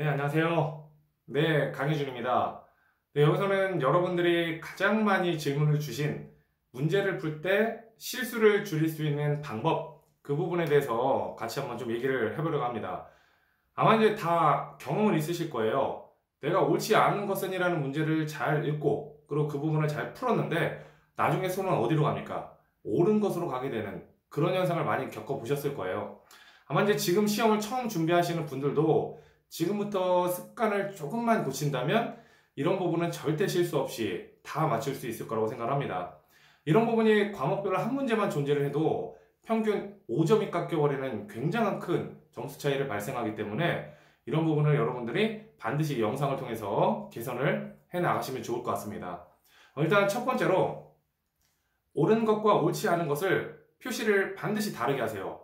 네, 안녕하세요. 네, 강희준입니다. 네, 여기서는 여러분들이 가장 많이 질문을 주신 문제를 풀 때 실수를 줄일 수 있는 방법, 그 부분에 대해서 같이 한번 좀 얘기를 해보려고 합니다. 아마 이제 다 경험은 있으실 거예요. 내가 옳지 않은 것은이라는 문제를 잘 읽고, 그리고 그 부분을 잘 풀었는데, 나중에 손은 어디로 갑니까? 옳은 것으로 가게 되는 그런 현상을 많이 겪어보셨을 거예요. 아마 이제 지금 시험을 처음 준비하시는 분들도 지금부터 습관을 조금만 고친다면 이런 부분은 절대 실수 없이 다 맞출 수 있을 거라고 생각합니다. 이런 부분이 과목별로 한 문제만 존재를 해도 평균 5점이 깎여버리는 굉장한 큰 점수 차이를 발생하기 때문에 이런 부분을 여러분들이 반드시 영상을 통해서 개선을 해 나가시면 좋을 것 같습니다. 일단 첫 번째로 옳은 것과 옳지 않은 것을 표시를 반드시 다르게 하세요.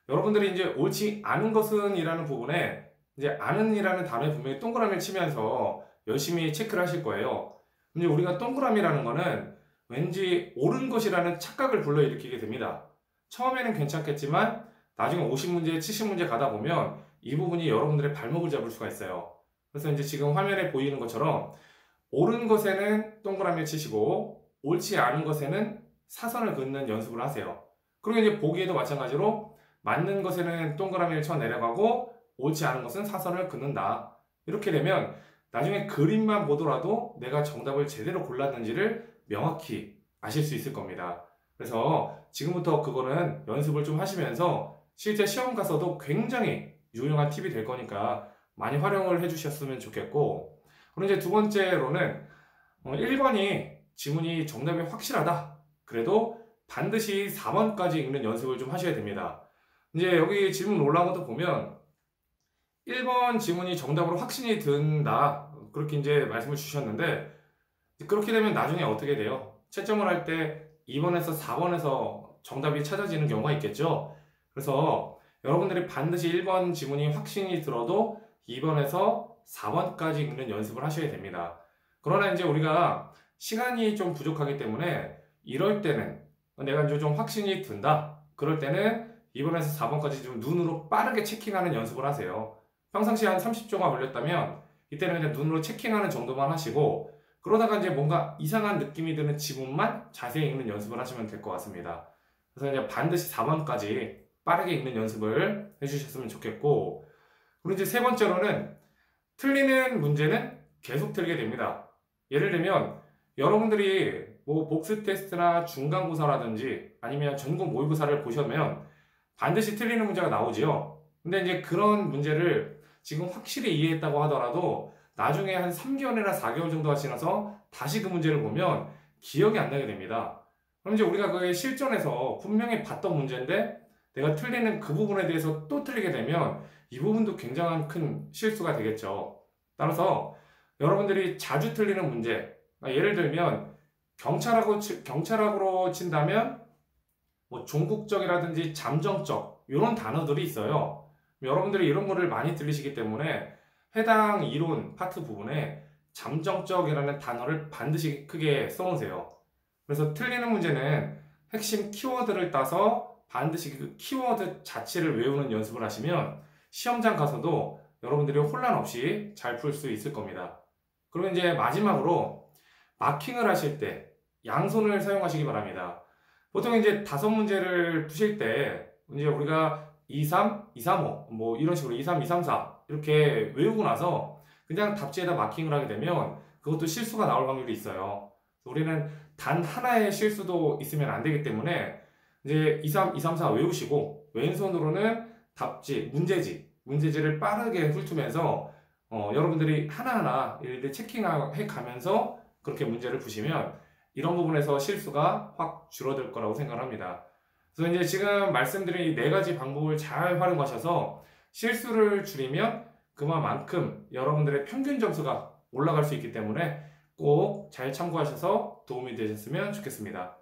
여러분들이 이제 옳지 않은 것은 이라는 부분에 이제 않은 이라는 단어에 분명히 동그라미를 치면서 열심히 체크를 하실 거예요. 이제 우리가 동그라미라는 거는 왠지 옳은 것이라는 착각을 불러일으키게 됩니다. 처음에는 괜찮겠지만 나중에 50문제, 70문제 가다 보면 이 부분이 여러분들의 발목을 잡을 수가 있어요. 그래서 이제 지금 화면에 보이는 것처럼 옳은 것에는 동그라미를 치시고 옳지 않은 것에는 사선을 긋는 연습을 하세요. 그리고 이제 보기에도 마찬가지로 맞는 것에는 동그라미를 쳐 내려가고 옳지 않은 것은 사선을 긋는다. 이렇게 되면 나중에 그림만 보더라도 내가 정답을 제대로 골랐는지를 명확히 아실 수 있을 겁니다. 그래서 지금부터 그거는 연습을 좀 하시면서 실제 시험 가서도 굉장히 유용한 팁이 될 거니까 많이 활용을 해주셨으면 좋겠고, 그리고 이제 두 번째로는 1번이 지문이 정답이 확실하다. 그래도 반드시 4번까지 읽는 연습을 좀 하셔야 됩니다. 이제 여기 질문 올라온 것도 보면 1번 지문이 정답으로 확신이 든다. 그렇게 이제 말씀을 주셨는데, 그렇게 되면 나중에 어떻게 돼요? 채점을 할 때 2번에서 4번에서 정답이 찾아지는 경우가 있겠죠? 그래서 여러분들이 반드시 1번 지문이 확신이 들어도 2번에서 4번까지 읽는 연습을 하셔야 됩니다. 그러나 이제 우리가 시간이 좀 부족하기 때문에 이럴 때는 내가 이제 좀 확신이 든다. 그럴 때는 2번에서 4번까지 좀 눈으로 빠르게 체킹하는 연습을 하세요. 평상시에 한 30초가 걸렸다면 이때는 그냥 눈으로 체킹하는 정도만 하시고, 그러다가 이제 뭔가 이상한 느낌이 드는 지문만 자세히 읽는 연습을 하시면 될 것 같습니다. 그래서 이제 반드시 4번까지 빠르게 읽는 연습을 해주셨으면 좋겠고, 그리고 이제 세 번째로는 틀리는 문제는 계속 틀리게 됩니다. 예를 들면 여러분들이 뭐 복수 테스트나 중간고사라든지 아니면 전국 모의고사를 보시면 반드시 틀리는 문제가 나오지요. 근데 이제 그런 문제를 지금 확실히 이해했다고 하더라도 나중에 한 3개월이나 4개월 정도가 지나서 다시 그 문제를 보면 기억이 안 나게 됩니다. 그럼 이제 우리가 그게 실전에서 분명히 봤던 문제인데 내가 틀리는 그 부분에 대해서 또 틀리게 되면 이 부분도 굉장한 큰 실수가 되겠죠. 따라서 여러분들이 자주 틀리는 문제, 예를 들면 경찰학으로 친다면 뭐 종국적이라든지 잠정적 이런 단어들이 있어요. 여러분들이 이런 거를 많이 들리시기 때문에 해당 이론 파트 부분에 잠정적이라는 단어를 반드시 크게 써놓으세요. 그래서 틀리는 문제는 핵심 키워드를 따서 반드시 그 키워드 자체를 외우는 연습을 하시면 시험장 가서도 여러분들이 혼란 없이 잘 풀 수 있을 겁니다. 그리고 이제 마지막으로 마킹을 하실 때 양손을 사용하시기 바랍니다. 보통 이제 5문제를 푸실 때 이제 우리가 2, 3, 2, 3, 5 뭐 이런 식으로 2, 3, 2, 3, 4 이렇게 외우고 나서 그냥 답지에다 마킹을 하게 되면 그것도 실수가 나올 확률이 있어요. 우리는 단 하나의 실수도 있으면 안 되기 때문에 이제 2, 3, 2, 3, 4 외우시고 왼손으로는 답지, 문제지를 빠르게 훑으면서 여러분들이 하나하나 이렇게 체킹해 가면서 그렇게 문제를 푸시면 이런 부분에서 실수가 확 줄어들 거라고 생각합니다. 그래서 이제 지금 말씀드린 이 4가지 방법을 잘 활용하셔서 실수를 줄이면 그만큼 여러분들의 평균 점수가 올라갈 수 있기 때문에 꼭 잘 참고하셔서 도움이 되셨으면 좋겠습니다.